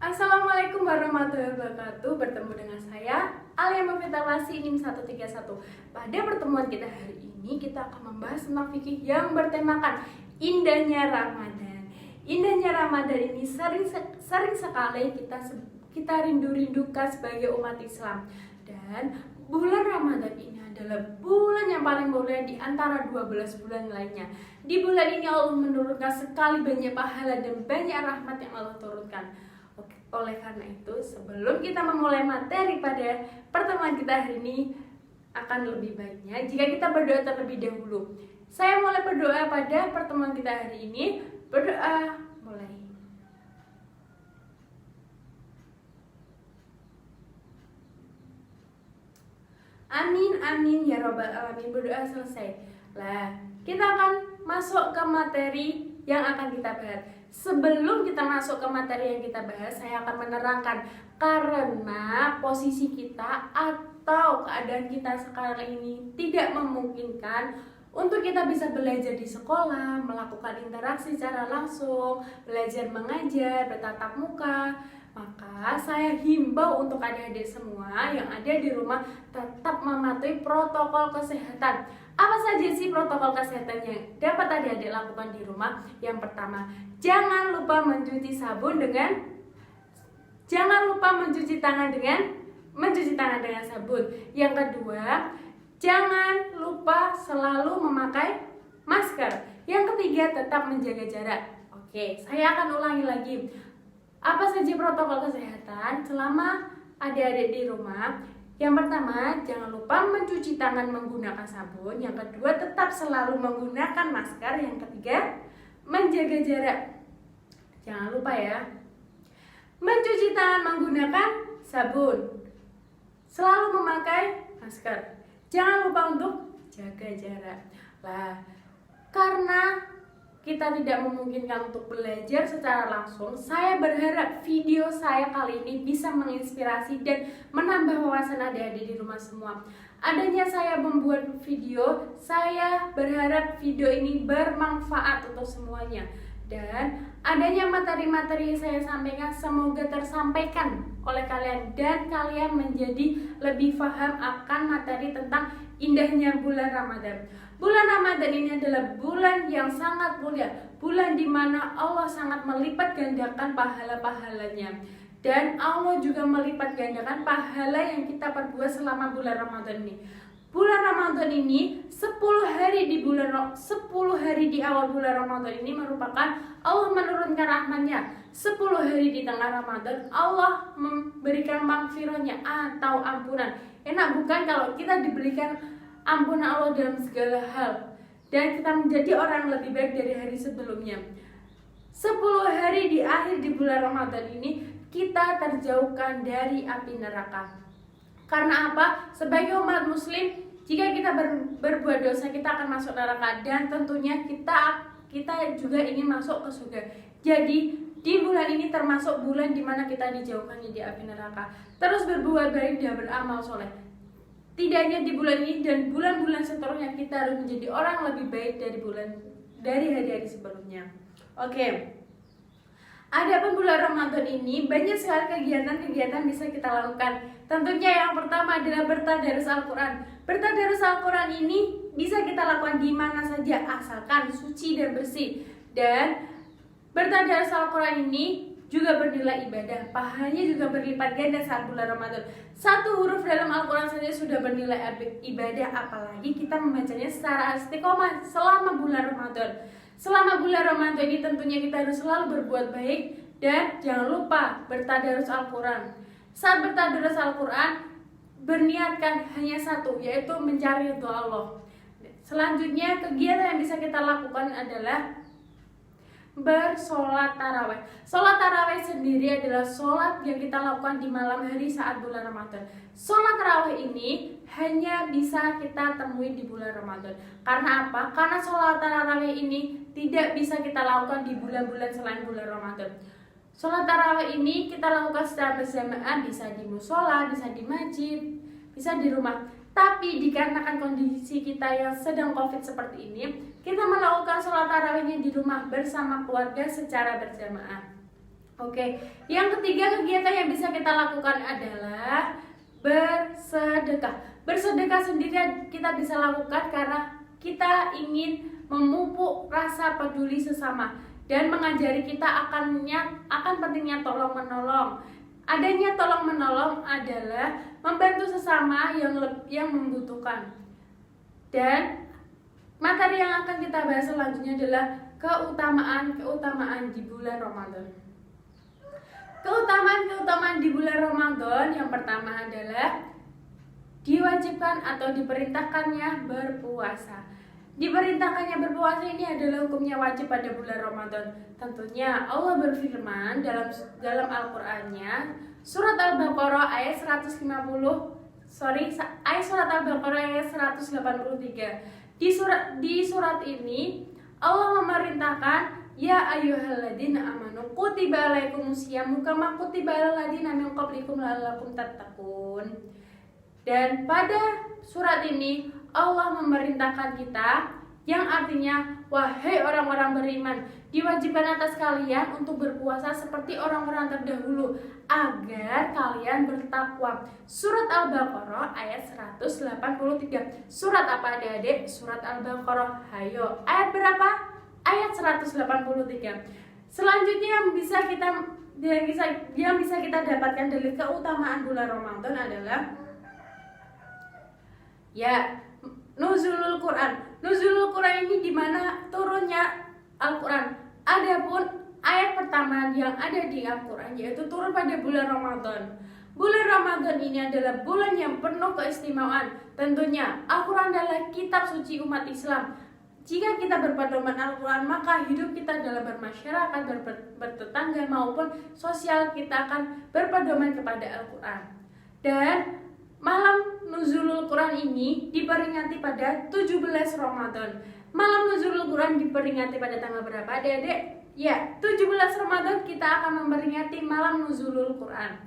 Assalamualaikum warahmatullahi wabarakatuh. Bertemu dengan saya Alia Mufitawasi NIM 131. Pada pertemuan kita hari ini kita akan membahas tentang fikih yang bertemakan indahnya Ramadan. Indahnya Ramadan ini sering sekali kita rindukan sebagai umat Islam. Dan bulan Ramadan ini adalah bulan yang paling mulia di antara 12 bulan lainnya. Di bulan ini Allah menurunkan sekali banyak pahala dan banyak rahmat yang Allah turunkan. Oleh karena itu, sebelum kita memulai materi pada pertemuan kita hari ini, akan lebih baiknya jika kita berdoa terlebih dahulu. Saya mulai berdoa pada pertemuan kita hari ini. Berdoa, mulai. Amin, amin, ya robbal alamin. Berdoa selesai. Lah, kita akan masuk ke materi yang akan kita bahas. Sebelum kita masuk ke materi yang kita bahas, saya akan menerangkan karena posisi kita atau keadaan kita sekarang ini tidak memungkinkan untuk kita bisa belajar di sekolah, melakukan interaksi secara langsung, belajar mengajar, bertatap muka. Maka saya himbau untuk adik-adik semua yang ada di rumah tetap mematuhi protokol kesehatan. Apa saja sih protokol kesehatan yang dapat adik-adik lakukan di rumah? Yang pertama, jangan lupa mencuci tangan dengan sabun. Yang kedua, jangan lupa selalu memakai masker. Yang ketiga, tetap menjaga jarak. Oke, saya akan ulangi lagi. Apa saja protokol kesehatan selama adik-adik di rumah? Yang pertama, jangan lupa mencuci tangan menggunakan sabun. Yang kedua, tetap selalu menggunakan masker. Yang ketiga, menjaga jarak. Jangan lupa ya. Mencuci tangan menggunakan sabun. Selalu memakai masker. Jangan lupa untuk jaga jarak. Lah, karena kita tidak memungkinkan untuk belajar secara langsung, saya berharap video saya kali ini bisa menginspirasi dan menambah wawasan adik-adik di rumah semua. Adanya saya membuat video, saya berharap video ini bermanfaat untuk semuanya. Dan adanya materi-materi yang saya sampaikan semoga tersampaikan oleh kalian dan kalian menjadi lebih paham akan materi tentang indahnya bulan Ramadan. Bulan Ramadan ini adalah bulan yang sangat mulia, bulan di mana Allah sangat melipat gandakan pahala-pahalanya. Dan Allah juga melipat gandakan pahala yang kita perbuat selama bulan Ramadan ini. Bulan Ramadan ini 10 hari di awal bulan Ramadan ini merupakan Allah menurunkan rahmatnya. 10 hari di tengah Ramadan Allah memberikan maghfirahnya atau ampunan. Enak bukan kalau kita diberikan ampunan Allah dalam segala hal dan kita menjadi orang lebih baik dari hari sebelumnya. 10 hari di akhir di bulan Ramadan ini kita terjauhkan dari api neraka. Karena apa? Sebagai umat muslim, jika kita berbuat dosa kita akan masuk neraka dan tentunya kita juga ingin masuk ke surga. Jadi di bulan ini termasuk bulan dimana kita dijauhkan dari api neraka. Terus berbuat baik dan beramal soleh. Tidak hanya di bulan ini dan bulan-bulan seterusnya kita harus menjadi orang lebih baik dari hari-hari sebelumnya. Oke. Adapun bulan Ramadan ini banyak sekali kegiatan-kegiatan bisa kita lakukan. Tentunya yang pertama adalah bertadarus Al-Quran. Bertadarus Al-Quran ini bisa kita lakukan di mana saja asalkan suci dan bersih. Dan bertadarus Al-Quran ini juga bernilai ibadah. Pahalanya juga berlipat ganda saat bulan Ramadan. Satu huruf dalam Al-Quran saja sudah bernilai ibadah, apalagi kita membacanya secara istiqomah selama bulan Ramadan. Selama bulan Ramadan ini tentunya kita harus selalu berbuat baik dan jangan lupa bertadarus Al-Quran. Saat bertadarus Al-Quran, berniatkan hanya satu, yaitu mencari ridho Allah. Selanjutnya kegiatan yang bisa kita lakukan adalah bersolat tarawih. Solat tarawih sendiri adalah solat yang kita lakukan di malam hari saat bulan Ramadan. Solat tarawih ini hanya bisa kita temui di bulan Ramadan. Karena apa? Karena solat tarawih ini tidak bisa kita lakukan di bulan-bulan selain bulan Ramadan. Solat tarawih ini kita lakukan secara berjamaah, bisa di musola, bisa di masjid, bisa di rumah. Tapi dikarenakan kondisi kita yang sedang COVID seperti ini, kita melakukan sholat tarawihnya di rumah bersama keluarga secara berjamaah. Oke, yang ketiga kegiatan yang bisa kita lakukan adalah bersedekah. Bersedekah sendiri kita bisa lakukan karena kita ingin memupuk rasa peduli sesama dan mengajari kita akan pentingnya tolong menolong. Adanya tolong menolong adalah membantu sesama yang membutuhkan. Dan materi yang akan kita bahas selanjutnya adalah keutamaan di bulan Ramadan. Keutamaan di bulan Ramadan yang pertama adalah diwajibkan atau diperintahkannya berpuasa. Diperintahkannya berpuasa ini adalah hukumnya wajib pada bulan Ramadan. Tentunya Allah berfirman dalam Al-Qur'annya surat Al-Baqarah ayat 153. Di surat ini Allah memerintahkan ya ayyuhalladzina amanu kutiba alaikumusyamu kama kutiba alal ladzina min qablikum la'allakum tattaqun. Dan pada surat ini Allah memerintahkan kita yang artinya wahai orang-orang beriman, diwajibkan atas kalian untuk berpuasa seperti orang-orang terdahulu agar kalian bertakwa. Surat Al-Baqarah ayat 183. Surat apa adik-adik? Surat Al-Baqarah. Hayo, ayat berapa? Ayat 183. Selanjutnya yang bisa kita dapatkan dari keutamaan bulan Ramadan adalah Nuzulul Quran. Nuzulul Quran ini dimana turunnya Al-Quran. Adapun ayat pertama yang ada di Al-Quran yaitu turun pada bulan Ramadan. Bulan Ramadan ini adalah bulan yang penuh keistimewaan. Tentunya Al-Quran adalah kitab suci umat Islam. Jika kita berpedoman Al-Quran, maka hidup kita dalam bermasyarakat, bertetangga maupun sosial kita akan berpedoman kepada Al-Quran. Dan malam Nuzulul Quran ini diperingati pada 17 Ramadan. Malam Nuzulul Quran diperingati pada tanggal berapa, Adik-adik? Ya, 17 Ramadan kita akan memperingati malam Nuzulul Quran.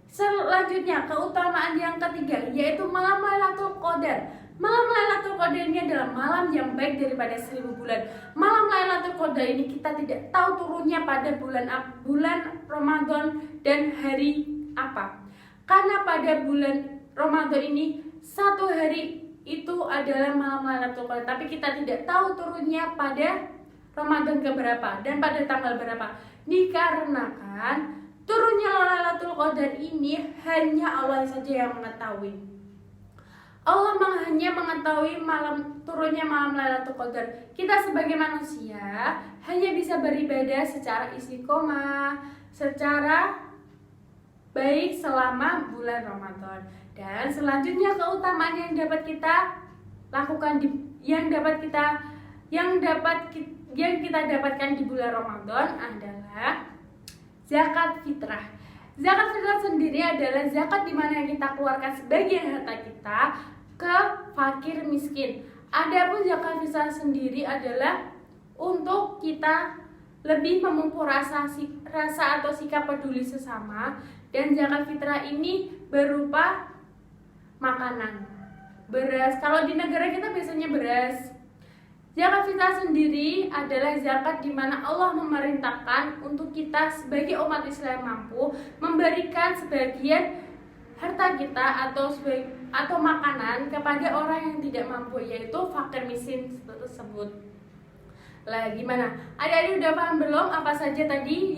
Selanjutnya, keutamaan yang ketiga yaitu malam Lailatul Qadar. Malam Lailatul Qadar ini adalah malam yang baik daripada 1000 bulan. Malam Lailatul Qadar ini kita tidak tahu turunnya pada bulan Ramadan dan hari apa. Karena pada bulan Ramadan ini satu hari itu adalah malam Lailatul Qadar, tapi kita tidak tahu turunnya pada Ramadan keberapa dan pada tanggal berapa. Dikarenakan turunnya Lailatul Qadar ini hanya Allah saja yang mengetahui. Allah hanya mengetahui turunnya malam Lailatul Qadar. Kita sebagai manusia hanya bisa beribadah secara istiqomah, secara baik selama bulan Ramadan. Dan selanjutnya keutamaan yang dapat kita lakukan yang kita dapatkan di bulan Ramadan adalah zakat fitrah. Zakat fitrah sendiri adalah zakat di mana kita keluarkan sebagian harta kita ke fakir miskin. Adapun zakat fitrah sendiri adalah untuk kita lebih memupuk rasa atau sikap peduli sesama. Dan zakat fitrah ini berupa makanan, beras. Kalau di negara kita biasanya beras. Zakat fitrah sendiri adalah zakat di mana Allah memerintahkan untuk kita sebagai umat Islam mampu memberikan sebagian harta kita atau makanan kepada orang yang tidak mampu, yaitu fakir miskin tersebut. Lah gimana? Adik-adik udah paham belum apa saja tadi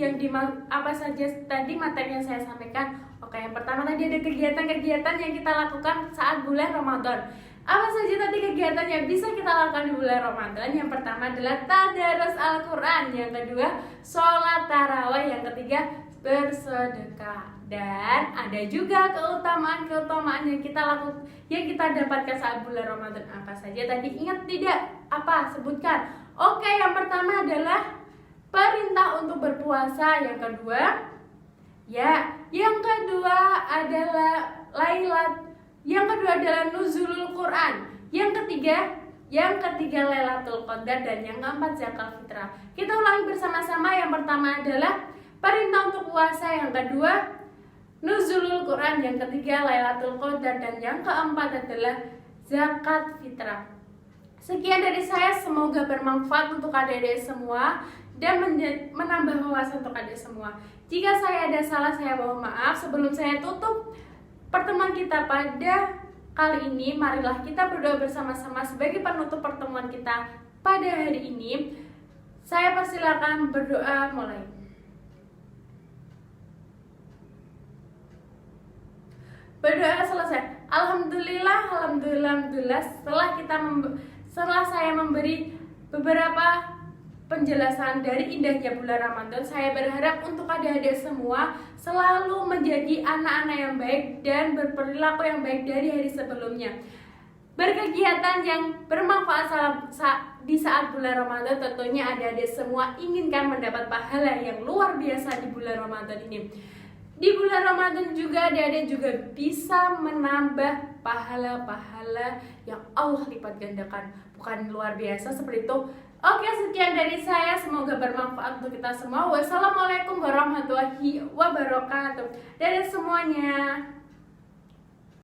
materi yang saya sampaikan? Oke, yang pertama tadi ada kegiatan-kegiatan yang kita lakukan saat bulan Ramadan. Apa saja tadi kegiatan yang bisa kita lakukan di bulan Ramadan? Yang pertama adalah tadarus Al-Quran, yang kedua sholat tarawih, yang ketiga bersedekah. Dan ada juga keutamaan yang kita dapatkan saat bulan Ramadan. Apa saja tadi? Ingat tidak? Apa? Sebutkan. Oke, yang pertama adalah perintah untuk berpuasa. Yang kedua adalah nuzulul Quran. Yang ketiga Lailatul Qadar, dan yang keempat zakat fitrah. Kita ulangi bersama-sama. Yang pertama adalah perintah untuk puasa, yang kedua nuzulul Quran, yang ketiga Lailatul Qadar, dan yang keempat adalah zakat fitrah. Sekian dari saya, semoga bermanfaat untuk adik-adik semua. dan menambah wawasan untuk adik semua. Jika saya ada salah, saya mohon maaf. Sebelum saya tutup pertemuan kita pada kali ini, marilah kita berdoa bersama-sama sebagai penutup pertemuan kita pada hari ini. Saya persilakan berdoa mulai. Berdoa selesai. Alhamdulillah. Setelah saya memberi beberapa penjelasan dari indahnya bulan Ramadan, saya berharap untuk adik-adik semua selalu menjadi anak-anak yang baik dan berperilaku yang baik dari hari sebelumnya. Berkegiatan yang bermanfaat di saat bulan Ramadan, tentunya adik-adik semua inginkan mendapat pahala yang luar biasa di bulan Ramadan ini. Di bulan Ramadan juga adik-adik juga bisa menambah pahala-pahala yang Allah lipat gandakan. Bukan luar biasa seperti itu. Oke, sekian dari saya. Semoga bermanfaat untuk kita semua. Wassalamualaikum warahmatullahi wabarakatuh. Dadah semuanya.